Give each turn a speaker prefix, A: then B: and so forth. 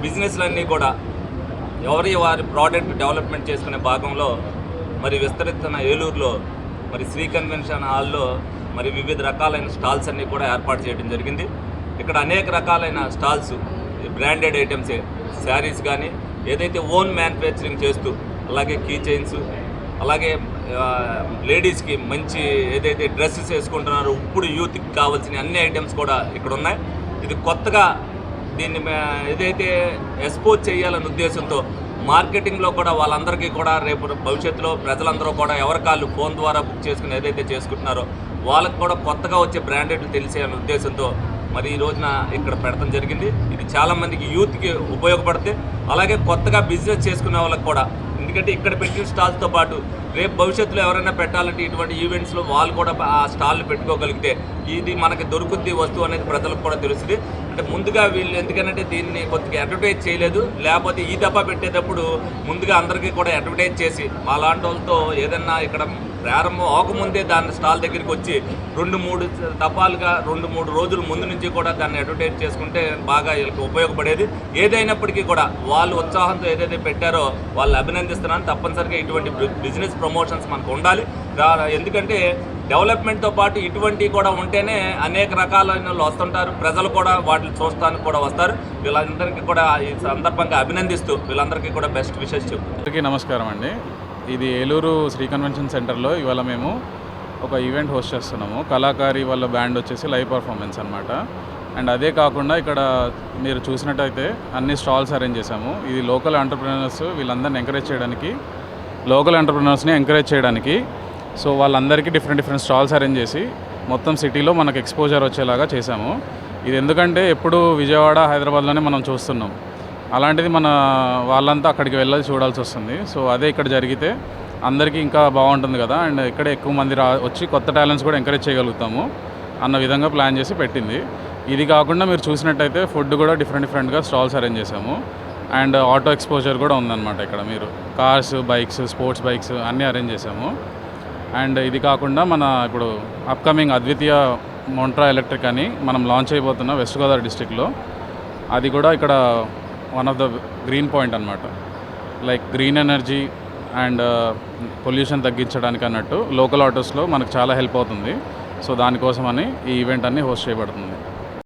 A: బిజినెస్లన్నీ కూడా వారి product development చేసుకునే భాగంలో మరి విస్తరిస్తున్న ఏలూరులో మరి శ్రీ కన్వెన్షన్ హాల్లో మరి వివిధ రకాలైన స్టాల్స్ అన్నీ కూడా ఏర్పాటు చేయడం జరిగింది. ఇక్కడ అనేక రకాలైన స్టాల్స్ బ్రాండెడ్ ఐటమ్సే, శారీస్ కానీ ఏదైతే ఓన్ మ్యానుఫ్యాక్చరింగ్ చేస్తూ, అలాగే కీ చైన్స్, అలాగే లేడీస్కి మంచి ఏదైతే డ్రెస్సెస్ వేసుకుంటున్నారో ఇప్పుడు యూత్కి కావాల్సిన అన్ని ఐటమ్స్ కూడా ఇక్కడ ఉన్నాయి. ఇది కొత్తగా దీన్ని ఏదైతే ఎక్స్పోజ్ చేయాలనే ఉద్దేశంతో మార్కెటింగ్లో కూడా వాళ్ళందరికీ కూడా రేపు భవిష్యత్తులో ప్రజలందరూ కూడా ఎవరి కాళ్ళు ఫోన్ ద్వారా బుక్ చేసుకుని ఏదైతే చేసుకుంటున్నారో వాళ్ళకు కూడా కొత్తగా వచ్చే బ్రాండెడ్లు తెలిసేయాలనే ఉద్దేశంతో మరి ఈ రోజున ఇక్కడ పెడతాం జరిగింది. ఇది చాలామందికి యూత్కి ఉపయోగపడితే, అలాగే కొత్తగా బిజినెస్ చేసుకునే వాళ్ళకి కూడా, ఎందుకంటే ఇక్కడ పెట్టిన స్టాల్స్తో పాటు రేపు భవిష్యత్తులో ఎవరైనా పెట్టాలంటే ఇటువంటి ఈవెంట్స్లో వాళ్ళు కూడా ఆ స్టాల్ని పెట్టుకోగలిగితే ఇది మనకి దొరుకుద్ది వస్తువు అనేది ప్రజలకు కూడా తెలుస్తుంది. అంటే ముందుగా వీళ్ళు ఎందుకంటే దీన్ని కొద్దిగా అడ్వర్టైజ్ చేయలేదు, లేకపోతే ఈ దఫా పెట్టేటప్పుడు ముందుగా అందరికీ కూడా అడ్వర్టైజ్ చేసి అలాంటి వాళ్ళతో ఏదన్నా ఇక్కడ ప్రారంభం అవకముందే దాన్ని స్టాల్ దగ్గరికి వచ్చి 2-3 దఫాలుగా 2-3 రోజుల ముందు నుంచి కూడా దాన్ని అడ్వర్టైజ్ చేసుకుంటే బాగా వీళ్ళకి ఉపయోగపడేది. ఏదైనప్పటికీ కూడా వాళ్ళు ఉత్సాహంతో ఏదైతే పెట్టారో వాళ్ళు అభినందిస్తున్నాను. తప్పనిసరిగా ఇటువంటి బిజినెస్ ప్రమోషన్స్ మనకు ఉండాలి. ఎందుకంటే డెవలప్మెంట్తో పాటు ఇటువంటివి కూడా ఉంటేనే అనేక రకాలైన వాళ్ళు వస్తుంటారు, ప్రజలు కూడా వాటిని చూస్తానికి కూడా వస్తారు. వీళ్ళందరికీ కూడా ఈ సందర్భంగా అభినందిస్తూ వీళ్ళందరికీ కూడా బెస్ట్ విషెస్ చెప్తారు.
B: నమస్కారం అండి. ఇది ఏలూరు శ్రీ కన్వెన్షన్ సెంటర్లో ఇవాళ మేము ఒక ఈవెంట్ హోస్ట్ చేస్తున్నాము. కళాకారి వాళ్ళ బ్యాండ్ వచ్చేసి లైవ్ పర్ఫార్మెన్స్ అనమాట. అండ్ అదే కాకుండా ఇక్కడ మీరు చూసినట్టయితే అన్ని స్టాల్స్ అరేంజ్ చేశాము. ఇది లోకల్ ఎంటర్ప్రినర్స్ వీళ్ళందరినీ ఎంకరేజ్ చేయడానికి సో వాళ్ళందరికీ డిఫరెంట్ స్టాల్స్ అరేంజ్ చేసి మొత్తం సిటీలో మనకు ఎక్స్పోజర్ వచ్చేలాగా చేశాము. ఇది ఎందుకంటే ఎప్పుడు విజయవాడ, హైదరాబాద్లోనే మనం చూస్తున్నాం. అలాంటిది మన వాళ్ళంతా అక్కడికి వెళ్ళాలి, చూడాల్సి వస్తుంది. సో అదే ఇక్కడ జరిగితే అందరికీ ఇంకా బాగుంటుంది కదా, అండ్ ఇక్కడే ఎక్కువ మంది వచ్చి కొత్త టాలెంట్స్ కూడా ఎంకరేజ్ చేయగలుగుతాము అన్న విధంగా ప్లాన్ చేసి పెట్టింది. ఇది కాకుండా మీరు చూసినట్టయితే ఫుడ్ కూడా డిఫరెంట్గా స్టాల్స్ అరేంజ్ చేశాము. అండ్ ఆటో ఎక్స్పోజర్ కూడా ఉందన్నమాట. ఇక్కడ మీరు కార్స్, బైక్స్, స్పోర్ట్స్ బైక్స్ అన్నీ అరేంజ్ చేశాము. అండ్ ఇది కాకుండా మన ఇప్పుడు అప్కమింగ్ అద్వితీయ మోంట్రా ఎలక్ట్రిక్ అని మనం లాంచ్ అయిపోతున్న వెస్ట్ గోదావరి డిస్టిక్లో, అది కూడా ఇక్కడ one of the green point అనమాట. Like green energy and pollution తగ్గించడానికి అన్నట్టు లోకల్ ఆటోస్లో మనకు చాలా హెల్ప్ అవుతుంది. సో దానికోసమని ఈ ఈవెంట్ అన్నీ హోస్ట్ చేయబడుతుంది.